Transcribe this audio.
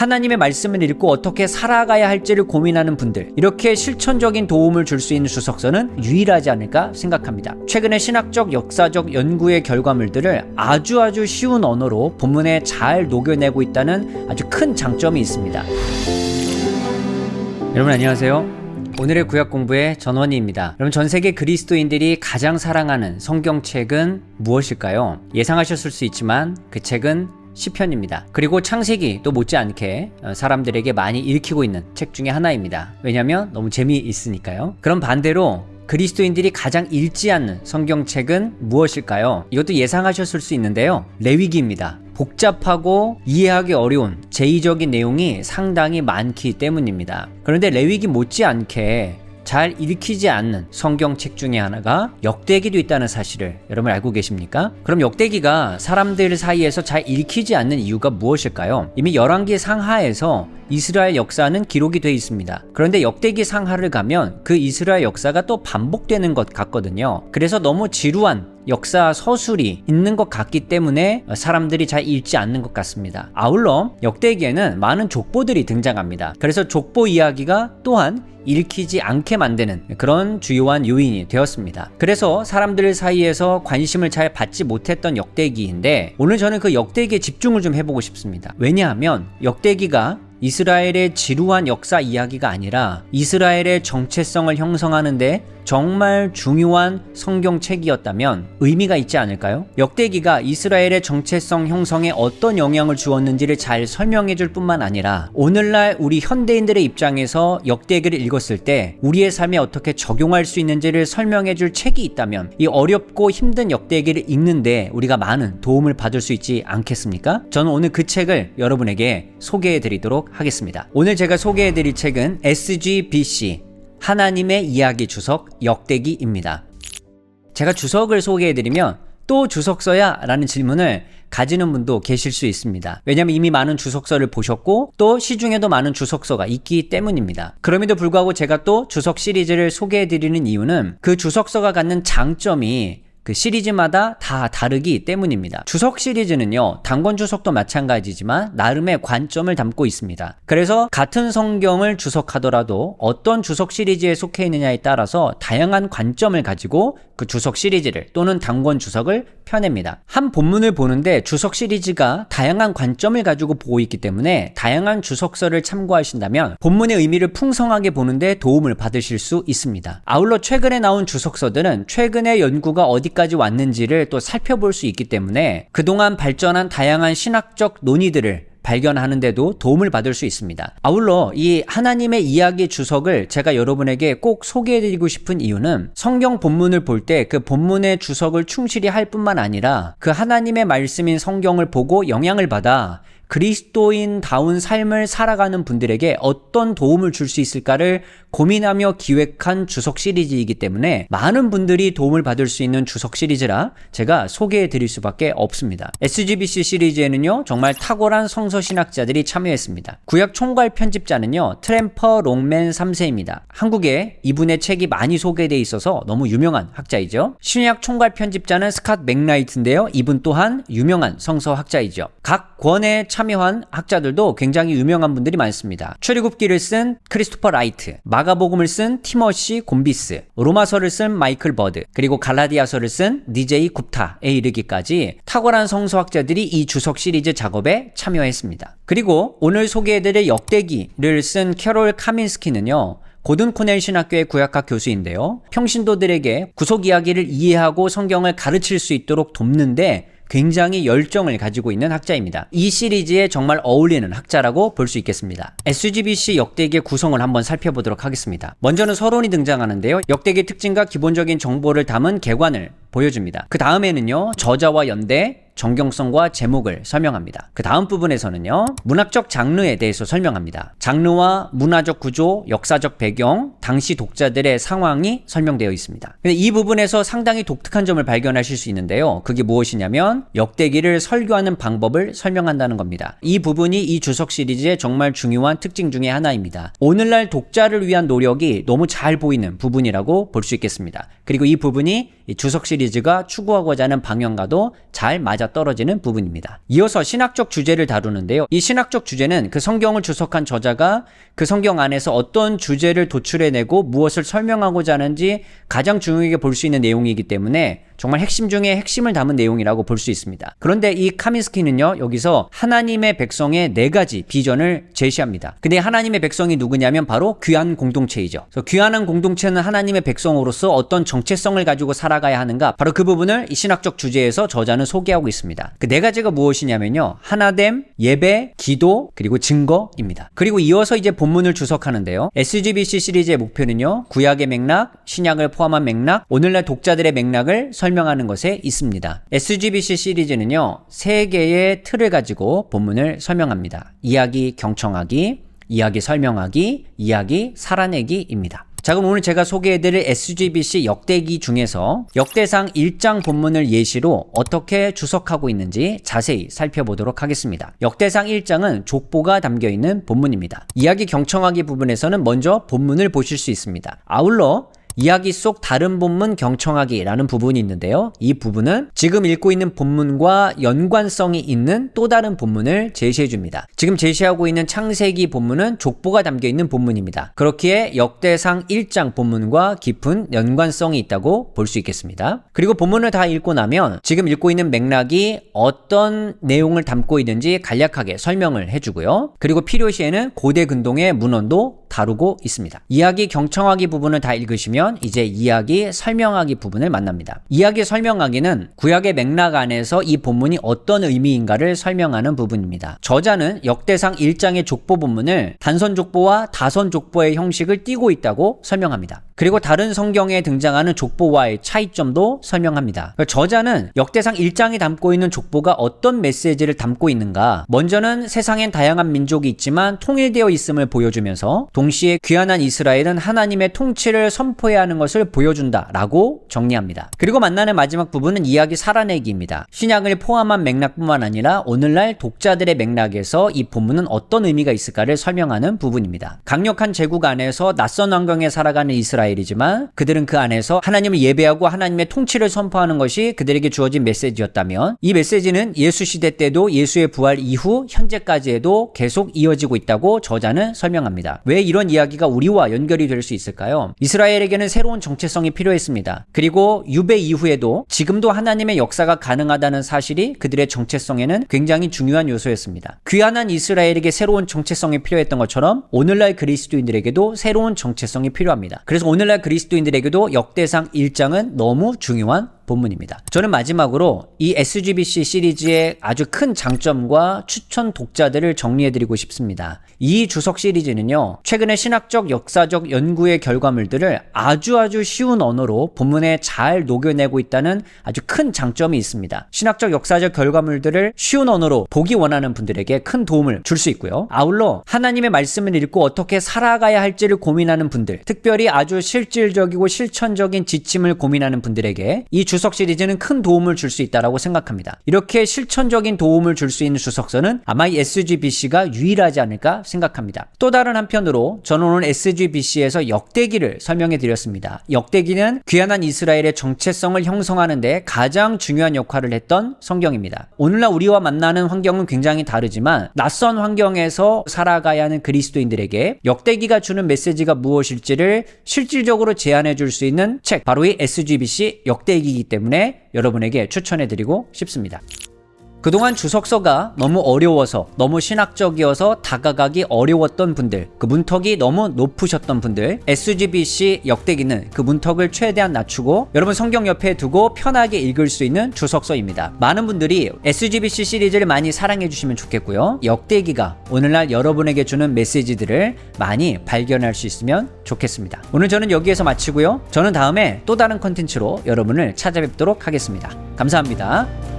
하나님의 말씀을 읽고 어떻게 살아가야 할지를 고민하는 분들, 이렇게 실천적인 도움을 줄 수 있는 주석서는 유일하지 않을까 생각합니다. 최근에 신학적, 역사적 연구의 결과물들을 아주 쉬운 언어로 본문에 잘 녹여내고 있다는 아주 큰 장점이 있습니다. 여러분 안녕하세요. 오늘의 구약 공부의 전원희입니다. 여러분, 전 세계 그리스도인들이 가장 사랑하는 성경책은 무엇일까요? 예상하셨을 수 있지만 그 책은 시편입니다. 그리고 창세기 또 못지않게 사람들에게 많이 읽히고 있는 책 중에 하나입니다. 왜냐하면 너무 재미있으니까요. 그럼 반대로 그리스도인들이 가장 읽지 않는 성경책은 무엇일까요? 이것도 예상하셨을 수 있는데요. 레위기입니다. 복잡하고 이해하기 어려운 제의적인 내용이 상당히 많기 때문입니다. 그런데 레위기 못지않게 잘 읽히지 않는 성경책 중에 하나가 역대기도 있다는 사실을 여러분 알고 계십니까? 그럼 역대기가 사람들 사이에서 잘 읽히지 않는 이유가 무엇일까요? 이미 열왕기 상하에서 이스라엘 역사는 기록이 되어 있습니다. 그런데 역대기 상하를 가면 그 이스라엘 역사가 또 반복되는 것 같거든요. 그래서 너무 지루한 역사 서술이 있는 것 같기 때문에 사람들이 잘 읽지 않는 것 같습니다. 아울러 역대기에는 많은 족보들이 등장합니다. 그래서 족보 이야기가 또한 읽히지 않게 만드는 그런 주요한 요인이 되었습니다. 그래서 사람들 사이에서 관심을 잘 받지 못했던 역대기인데, 오늘 저는 그 역대기에 집중을 좀 해보고 싶습니다. 왜냐하면 역대기가 이스라엘의 지루한 역사 이야기가 아니라 이스라엘의 정체성을 형성하는데 정말 중요한 성경책이었다면 의미가 있지 않을까요? 역대기가 이스라엘의 정체성 형성에 어떤 영향을 주었는지를 잘 설명해 줄 뿐만 아니라 오늘날 우리 현대인들의 입장에서 역대기를 읽었을 때 우리의 삶에 어떻게 적용할 수 있는지를 설명해 줄 책이 있다면 이 어렵고 힘든 역대기를 읽는데 우리가 많은 도움을 받을 수 있지 않겠습니까? 저는 오늘 그 책을 여러분에게 소개해 드리도록 하겠습니다. 오늘 제가 소개해 드릴 책은 SGBC 하나님의 이야기 주석 역대기입니다. 제가 주석을 소개해드리면 또 주석서야? 라는 질문을 가지는 분도 계실 수 있습니다. 왜냐하면 이미 많은 주석서를 보셨고 또 시중에도 많은 주석서가 있기 때문입니다. 그럼에도 불구하고 제가 또 주석 시리즈를 소개해드리는 이유는 그 주석서가 갖는 장점이 그 시리즈마다 다 다르기 때문입니다. 주석 시리즈는요, 단권 주석도 마찬가지지만 나름의 관점을 담고 있습니다. 그래서 같은 성경을 주석하더라도 어떤 주석 시리즈에 속해 있느냐에 따라서 다양한 관점을 가지고 그 주석 시리즈를 또는 단권 주석을 펴냅니다. 한 본문을 보는데 주석 시리즈가 다양한 관점을 가지고 보고 있기 때문에 다양한 주석서를 참고하신다면 본문의 의미를 풍성하게 보는데 도움을 받으실 수 있습니다. 아울러 최근에 나온 주석서들은 최근의 연구가 어디까지 왔는지를 또 살펴볼 수 있기 때문에 그동안 발전한 다양한 신학적 논의들을 발견하는데도 도움을 받을 수 있습니다. 아울러 이 하나님의 이야기 주석을 제가 여러분에게 꼭 소개해드리고 싶은 이유는 성경 본문을 볼 때 그 본문의 주석을 충실히 할 뿐만 아니라 그 하나님의 말씀인 성경을 보고 영향을 받아 그리스도인다운 삶을 살아가는 분들에게 어떤 도움을 줄 수 있을까를 고민하며 기획한 주석 시리즈이기 때문에 많은 분들이 도움을 받을 수 있는 주석 시리즈라 제가 소개해 드릴 수밖에 없습니다. SGBC 시리즈에는요, 정말 탁월한 성서신학자들이 참여했습니다. 구약 총괄 편집자는요, 트램퍼 롱맨 3세입니다. 한국에 이분의 책이 많이 소개되어 있어서 너무 유명한 학자이죠. 신약 총괄 편집자는 스캇 맥라이트인데요, 이분 또한 유명한 성서학자이죠. 각 권에 참여한 학자들도 굉장히 유명한 분들이 많습니다. 출애굽기를 쓴 크리스토퍼 라이트, 마가복음을 쓴 티머시 곰비스, 로마서를 쓴 마이클 버드, 그리고 갈라디아서를 쓴 DJ 굽타에 이르기까지 탁월한 성서학자들이 이 주석 시리즈 작업에 참여했습니다. 그리고 오늘 소개해드릴 역대기를 쓴 캐롤 카민스키는요, 고든 코넬 신학교의 구약학 교수인데요, 평신도들에게 구속 이야기를 이해하고 성경을 가르칠 수 있도록 돕는데 굉장히 열정을 가지고 있는 학자입니다. 이 시리즈에 정말 어울리는 학자라고 볼 수 있겠습니다. SGBC 역대기의 구성을 한번 살펴보도록 하겠습니다. 먼저는 서론이 등장하는데요, 역대기의 특징과 기본적인 정보를 담은 개관을 보여줍니다. 그 다음에는요, 저자와 연대, 정경성과 제목을 설명합니다. 그 다음 부분에서는요, 문학적 장르에 대해서 설명합니다. 장르와 문화적 구조, 역사적 배경, 당시 독자들의 상황이 설명되어 있습니다. 근데 이 부분에서 상당히 독특한 점을 발견하실 수 있는데요, 그게 무엇이냐면 역대기를 설교하는 방법을 설명한다는 겁니다. 이 부분이 이 주석 시리즈의 정말 중요한 특징 중에 하나입니다. 오늘날 독자를 위한 노력이 너무 잘 보이는 부분이라고 볼 수 있겠습니다. 그리고 이 부분이 이 주석 시리즈가 추구하고자 하는 방향과도 잘 맞아떨어지는 부분입니다. 이어서 신학적 주제를 다루는데요. 이 신학적 주제는 그 성경을 주석한 저자가 그 성경 안에서 어떤 주제를 도출해내고 무엇을 설명하고자 하는지 가장 중요하게 볼 수 있는 내용이기 때문에 정말 핵심 중에 핵심을 담은 내용이라고 볼 수 있습니다. 그런데 이 카민스키는요, 여기서 하나님의 백성의 4가지 비전을 제시합니다. 근데 하나님의 백성이 누구냐면 바로 귀한 공동체이죠. 그래서 귀한 공동체는 하나님의 백성으로서 어떤 정체성을 가지고 살아가야 하는가, 바로 그 부분을 이 신학적 주제에서 저자는 소개하고 있습니다. 그 4가지가 무엇이냐면요, 하나됨, 예배, 기도, 그리고 증거입니다. 그리고 이어서 이제 본문을 주석하는데요. SGBC 시리즈의 목표는요, 구약의 맥락, 신약을 포함한 맥락, 오늘날 독자들의 맥락을 설명하는 것에 있습니다. SGBC 시리즈는요, 3개의 틀을 가지고 본문을 설명합니다. 이야기 경청하기, 이야기 설명하기, 이야기 살아내기입니다. 자, 그럼 오늘 제가 소개해드릴 SGBC 역대기 중에서 역대상 1장 본문을 예시로 어떻게 주석하고 있는지 자세히 살펴보도록 하겠습니다. 역대상 1장은 족보가 담겨있는 본문입니다. 이야기 경청하기 부분에서는 먼저 본문을 보실 수 있습니다. 아울러 이야기 속 다른 본문 경청하기라는 부분이 있는데요. 이 부분은 지금 읽고 있는 본문과 연관성이 있는 또 다른 본문을 제시해 줍니다. 지금 제시하고 있는 창세기 본문은 족보가 담겨있는 본문입니다. 그렇기에 역대상 1장 본문과 깊은 연관성이 있다고 볼 수 있겠습니다. 그리고 본문을 다 읽고 나면 지금 읽고 있는 맥락이 어떤 내용을 담고 있는지 간략하게 설명을 해주고요. 그리고 필요시에는 고대 근동의 문헌도 다루고 있습니다. 이야기 경청하기 부분을 다 읽으시면 이제 이야기 설명하기 부분을 만납니다. 이야기 설명하기는 구약의 맥락 안에서 이 본문이 어떤 의미인가를 설명하는 부분입니다. 저자는 역대상 1장의 족보 본문을 단선 족보와 다선 족보의 형식을 띠고 있다고 설명합니다. 그리고 다른 성경에 등장하는 족보와의 차이점도 설명합니다. 저자는 역대상 1장이 담고 있는 족보가 어떤 메시지를 담고 있는가, 먼저는 세상엔 다양한 민족이 있지만 통일되어 있음을 보여주면서 동시에 귀환한 이스라엘은 하나님의 통치를 선포해야 하는 것을 보여준다라고 정리합니다. 그리고 만나는 마지막 부분은 이야기 살아내기입니다. 신약을 포함한 맥락뿐만 아니라 오늘날 독자들의 맥락에서 이 본문은 어떤 의미가 있을까를 설명하는 부분입니다. 강력한 제국 안에서 낯선 환경에 살아가는 이스라엘이지만 그들은 그 안에서 하나님을 예배하고 하나님의 통치를 선포하는 것이 그들에게 주어진 메시지였다면, 이 메시지는 예수 시대 때도 예수의 부활 이후 현재까지에도 계속 이어지고 있다고 저자는 설명합니다. 왜 이런 이야기가 우리와 연결이 될 수 있을까요? 이스라엘에게는 새로운 정체성이 필요했습니다. 그리고 유배 이후에도 지금도 하나님의 역사가 가능하다는 사실이 그들의 정체성에는 굉장히 중요한 요소였습니다. 귀환한 이스라엘에게 새로운 정체성이 필요했던 것처럼 오늘날 그리스도인들에게도 새로운 정체성이 필요합니다. 그래서 오늘날 그리스도인들에게도 역대상 1장은 너무 중요한 본문입니다. 저는 마지막으로 이 SGBC 시리즈의 아주 큰 장점과 추천 독자들을 정리해드리고 싶습니다. 이 주석 시리즈는요, 최근에 신학적 역사적 연구의 결과물들을 아주 쉬운 언어로 본문에 잘 녹여내고 있다는 아주 큰 장점이 있습니다. 신학적 역사적 결과물들을 쉬운 언어로 보기 원하는 분들에게 큰 도움을 줄 수 있고요. 아울러 하나님의 말씀을 읽고 어떻게 살아가야 할지를 고민하는 분들, 특별히 아주 실질적이고 실천적인 지침을 고민하는 분들에게 이 주석 시리즈는 큰 도움을 줄 수 있다고 생각합니다. 이렇게 실천적인 도움을 줄 수 있는 주석서는 아마 이 SGBC가 유일하지 않을까 생각합니다. 또 다른 한편으로 저는 오늘 SGBC에서 역대기를 설명해 드렸습니다. 역대기는 귀환한 이스라엘의 정체성을 형성하는 데 가장 중요한 역할을 했던 성경입니다. 오늘날 우리와 만나는 환경은 굉장히 다르지만 낯선 환경에서 살아가야 하는 그리스도인들에게 역대기가 주는 메시지가 무엇일지를 실질적으로 제안해 줄 수 있는 책, 바로 이 SGBC 역대기이기 때문에 여러분에게 추천해드리고 싶습니다. 그동안 주석서가 너무 어려워서, 너무 신학적이어서 다가가기 어려웠던 분들, 그 문턱이 너무 높으셨던 분들, SGBC 역대기는 그 문턱을 최대한 낮추고 여러분 성경 옆에 두고 편하게 읽을 수 있는 주석서입니다. 많은 분들이 SGBC 시리즈를 많이 사랑해 주시면 좋겠고요. 역대기가 오늘날 여러분에게 주는 메시지들을 많이 발견할 수 있으면 좋겠습니다. 오늘 저는 여기에서 마치고요. 저는 다음에 또 다른 컨텐츠로 여러분을 찾아뵙도록 하겠습니다. 감사합니다.